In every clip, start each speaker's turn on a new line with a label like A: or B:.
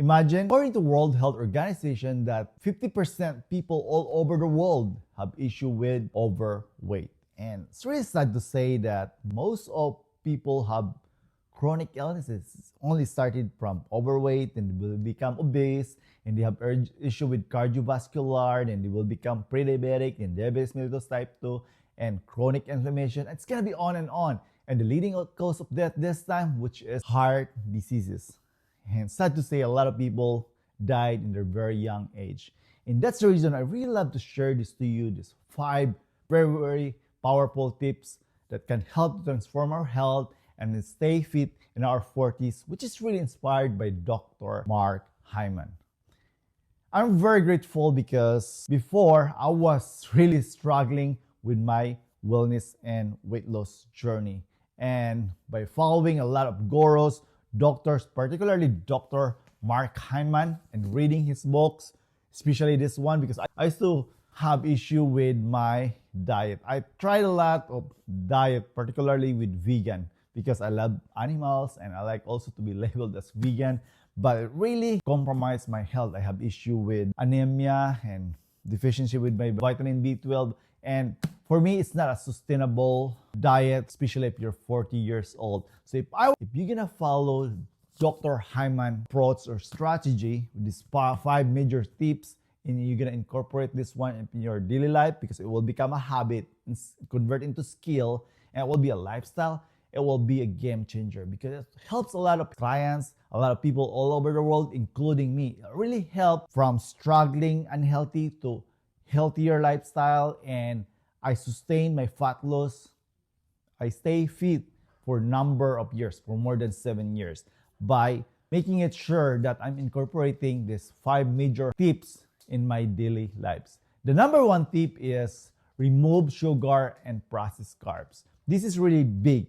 A: Imagine, according to World Health Organization, that 50% people all over the world have issue with overweight. And it's really sad to say that most of people have chronic illnesses only started from overweight, and they will become obese, and they have issue with cardiovascular, and they will become pre-diabetic and diabetes mellitus type 2 and chronic inflammation. It's gonna be on and on. And the leading cause of death this time, which is heart diseases. And sad to say, a lot of people died in their very young age. And that's the reason I really love to share this to you, these 5 very, very powerful tips that can help to transform our health and stay fit in our 40s, which is really inspired by Dr. Mark Hyman. I'm very grateful because before I was really struggling with my wellness and weight loss journey. And by following a lot of gurus, doctors, particularly Dr. Mark Hyman, and reading his books, especially this one, because I used to have issue with my diet. I tried a lot of diet, particularly with vegan, because I love animals and I like also to be labeled as vegan, but it really compromised my health. I have issue with anemia and deficiency with my vitamin B12. And for me, it's not a sustainable diet, especially if you're 40 years old. So if you're gonna follow Dr. Hyman approach or strategy with these 5 major tips, and you're gonna incorporate this one in your daily life, because it will become a habit and convert into skill, and it will be a lifestyle, it will be a game changer, because it helps a lot of clients, a lot of people all over the world, including me. It really helped from struggling unhealthy to healthier lifestyle, and I sustain my fat loss. I stay fit for a number of years, for more than 7 years, by making it sure that I'm incorporating these 5 major tips in my daily lives. The number 1 tip is remove sugar and processed carbs. This is really big.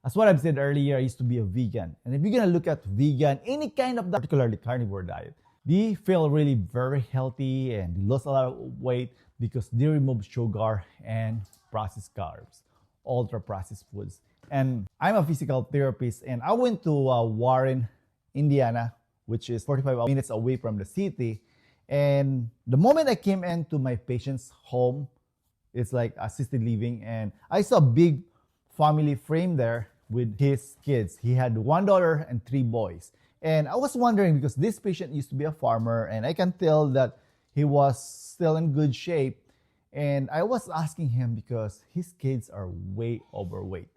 A: As what I've said earlier, I used to be a vegan. And if you're gonna look at vegan, any kind of, particularly carnivore diet, they feel really very healthy and they lost a lot of weight because they remove sugar and processed carbs, ultra processed foods. And I'm a physical therapist, and I went to Warren, Indiana, which is 45 minutes away from the city. And the moment I came into my patient's home, it's like assisted living, and I saw a big family frame there with his kids. He had 1 daughter and 3 boys. And I was wondering, because this patient used to be a farmer, and I can tell that he was still in good shape. And I was asking him because his kids are way overweight.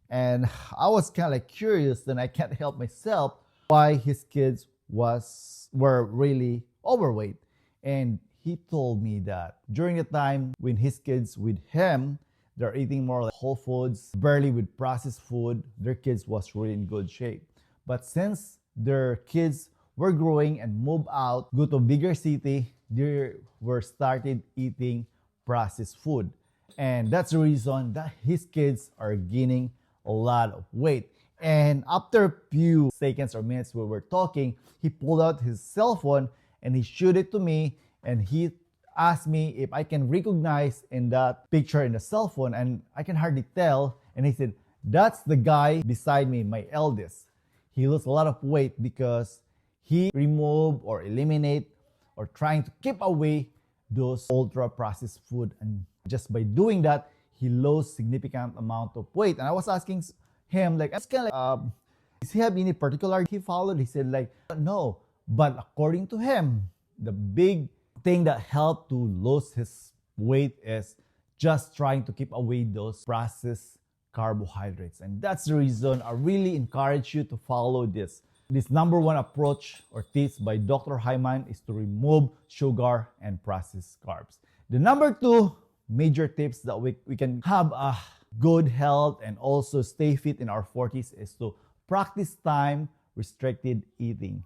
A: And I was kind of like curious, then I can't help myself why his kids were really overweight. And he told me that during the time when his kids with him, they're eating more like whole foods, barely with processed food, their kids was really in good shape. But since their kids were growing and moved out, go to a bigger city, they were started eating processed food. And that's the reason that his kids are gaining a lot of weight. And after a few seconds or minutes we were talking, he pulled out his cell phone and he showed it to me, and he asked me if I can recognize in that picture in the cell phone, and I can hardly tell. And he said, that's the guy beside me, my eldest. He lost a lot of weight because he removed or eliminate or trying to keep away those ultra processed food. And just by doing that, he lost significant amount of weight. And I was asking him, like, it's kind of like, does he have any particular he followed? He said, like, no. But according to him, the big thing that helped to lose his weight is just trying to keep away those processed carbohydrates. And that's the reason I really encourage you to follow this. This number 1 approach or tips by Dr. Hyman is to remove sugar and processed carbs. The number 2 major tips that we can have a good health and also stay fit in our 40s is to practice time restricted eating,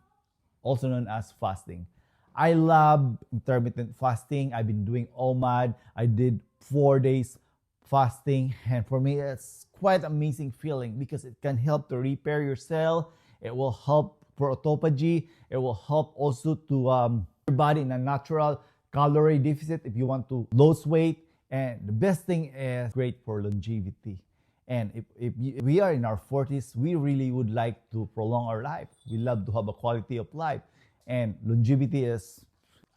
A: also known as fasting. I love intermittent fasting. I've been doing OMAD. I did 4 days fasting, and for me it's quite amazing feeling because it can help to repair your cell. It will help for autophagy. It will help also to your body in a natural calorie deficit if you want to lose weight. And the best thing is great for longevity. And if we are in our 40s, we really would like to prolong our life. We love to have a quality of life. And longevity is,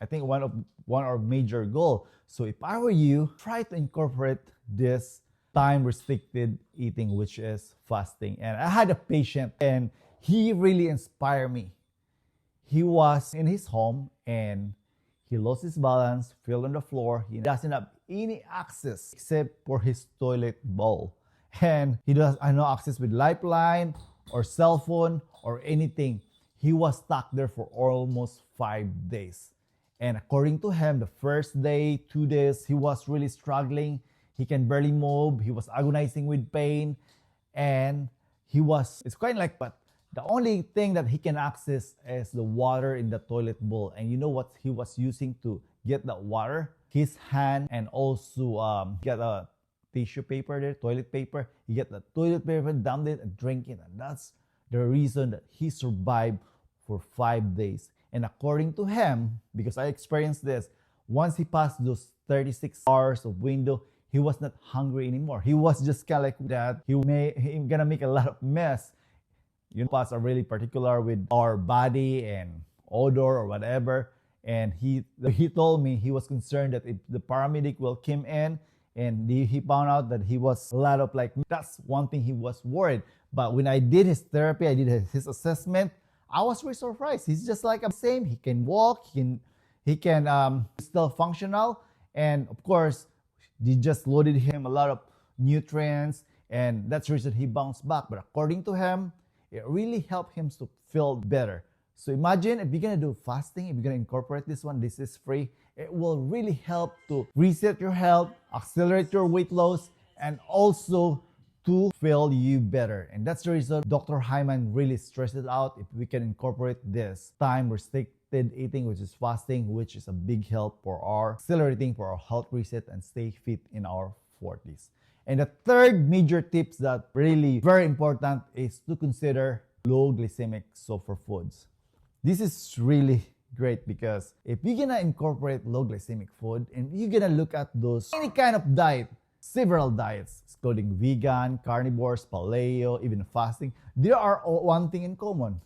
A: I think, one of our major goal. So if I were you, try to incorporate this time restricted eating, which is fasting. And I had a patient and he really inspired me. He was in his home and he lost his balance, fell on the floor. He doesn't have any access except for his toilet bowl. And he does no access with lifeline or cell phone or anything. He was stuck there for almost 5 days. And according to him, the first day, 2 days, he was really struggling. He can barely move. He was agonizing with pain. And it's quite like, but the only thing that he can access is the water in the toilet bowl. And you know what he was using to get that water? His hand, and also get a tissue paper there, toilet paper. He get the toilet paper, dumped it, and drink it. And that's the reason that he survived for 5 days. And according to him, because I experienced this, once he passed those 36 hours of window, he was not hungry anymore. He was just kind of like that. He's gonna make a lot of mess. You know, us are really particular with our body and odor or whatever. And he told me he was concerned that if the paramedic will come in and he found out that he was a lot of like, that's one thing he was worried. But when I did his therapy, I did his assessment, I was really surprised. He's just like the same. He can walk, he can still functional. And of course, they just loaded him a lot of nutrients, and that's the reason he bounced back. But according to him, it really helped him to feel better. So imagine if you're gonna do fasting, if you're gonna incorporate this one, this is free. It will really help to reset your health, accelerate your weight loss, and also to feel you better. And that's the reason Dr. Hyman really stressed it out. If we can incorporate this time restricted eating, which is fasting, which is a big help for our accelerating for our health reset and stay fit in our 40s. And the third major tips that really very important is to consider low glycemic sulfur foods. This is really great because if you're gonna incorporate low glycemic food and you're gonna look at those any kind of diet, several diets, including vegan, carnivores, paleo, even fasting, there are one thing in common.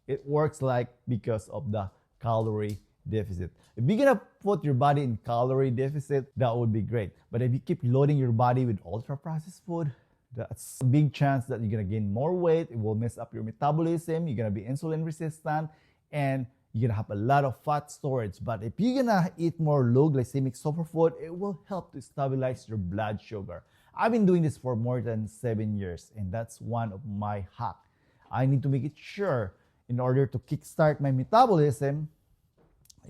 A: It works like because of the calorie deficit. If you're gonna put your body in calorie deficit, that would be great. But if you keep loading your body with ultra-processed food, that's a big chance that you're gonna gain more weight. It will mess up your metabolism. You're gonna be insulin resistant, and you're gonna have a lot of fat storage. But if you're gonna eat more low glycemic sulfur food, it will help to stabilize your blood sugar. I've been doing this for more than 7 years, and that's one of my hacks. I need to make it sure in order to kickstart my metabolism,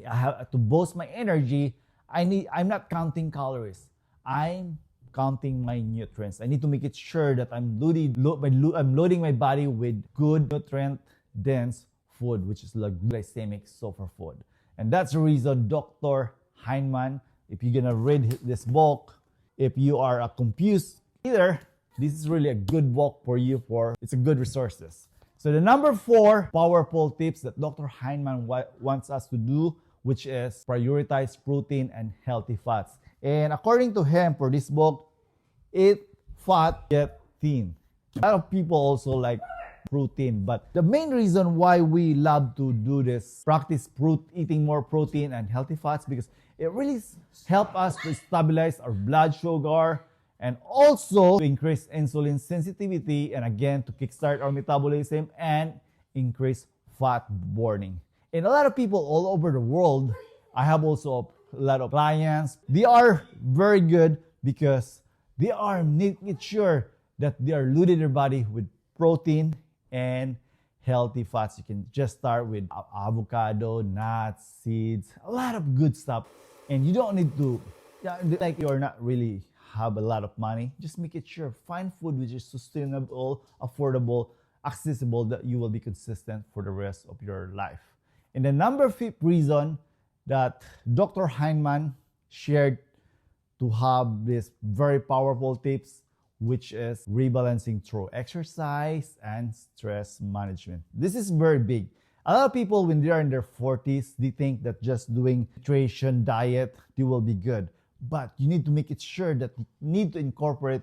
A: I have to boost my energy. I'm not counting calories. I'm counting my nutrients. I need to make it sure that I'm loading my body with good nutrient-dense food, which is like glycemic sulfur food. And that's the reason Dr. Hynman, if you're gonna read this book, if you are a confused eater, this is really a good book for you. It's a good resources. So the number 4 powerful tips that Dr. Hynman wants us to do, which is prioritize protein and healthy fats. And according to him, for this book, eat fat, get thin. A lot of people also like protein, but the main reason why we love to do this, practice eating more protein and healthy fats, because it really helps us to stabilize our blood sugar and also to increase insulin sensitivity, and again, to kickstart our metabolism and increase fat burning. And a lot of people all over the world, I have also a lot of clients, they are very good because they are making sure that they are loading their body with protein and healthy fats. You can just start with avocado, nuts, seeds, a lot of good stuff. And you don't need to, like you're not really have a lot of money, just make it sure, find food which is sustainable, affordable, accessible, that you will be consistent for the rest of your life. And the number 5th reason that Dr. Hynman shared to have this very powerful tips, which is rebalancing through exercise and stress management. This is very big. A lot of people, when they are in their 40s, they think that just doing nutrition, diet, they will be good. But you need to make it sure that you need to incorporate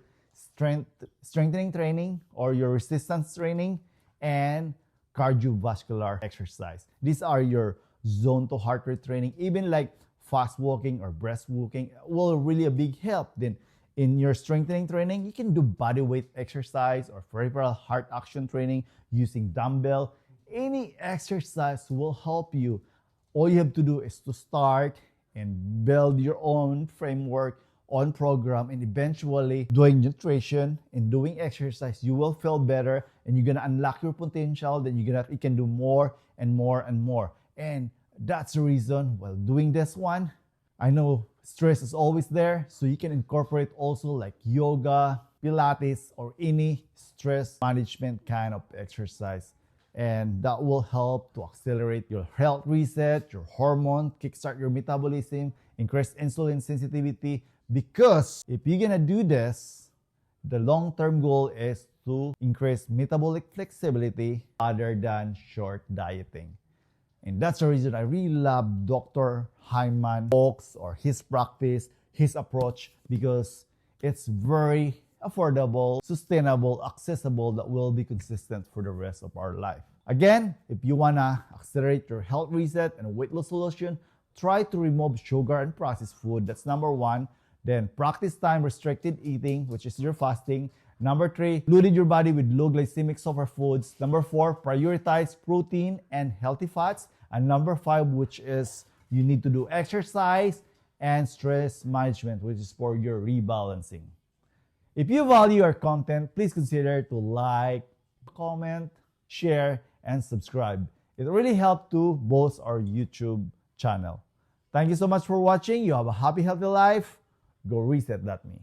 A: strengthening training or your resistance training and cardiovascular exercise. These are your zone to heart rate training, even like fast walking or breast walking will really a big help. Then in your strengthening training, you can do body weight exercise or peripheral heart action training using dumbbell. Any exercise will help you. All you have to do is to start and build your own framework, on program, and eventually doing nutrition and doing exercise, you will feel better and you're gonna unlock your potential. Then you can do more and more and more. And that's the reason while doing this one, I know stress is always there, so you can incorporate also like yoga, Pilates, or any stress management kind of exercise. And that will help to accelerate your health reset, your hormone, kickstart your metabolism, increase insulin sensitivity. Because if you're gonna do this, the long-term goal is to increase metabolic flexibility other than short dieting. And that's the reason I really love Dr. Hyman talks or his practice, his approach, because it's very affordable, sustainable, accessible, that will be consistent for the rest of our life. Again, if you wanna accelerate your health reset and weight loss solution, try to remove sugar and processed food. That's number one. Then practice time restricted eating, which is your fasting. Number 3, loaded your body with low glycemic software foods. Number 4, prioritize protein and healthy fats. And number 5, which is you need to do exercise and stress management, which is for your rebalancing. If you value our content, please consider to like, comment, share, and subscribe. It really helps to boost our YouTube channel. Thank you so much for watching. You have a happy, healthy life. Go reset that me.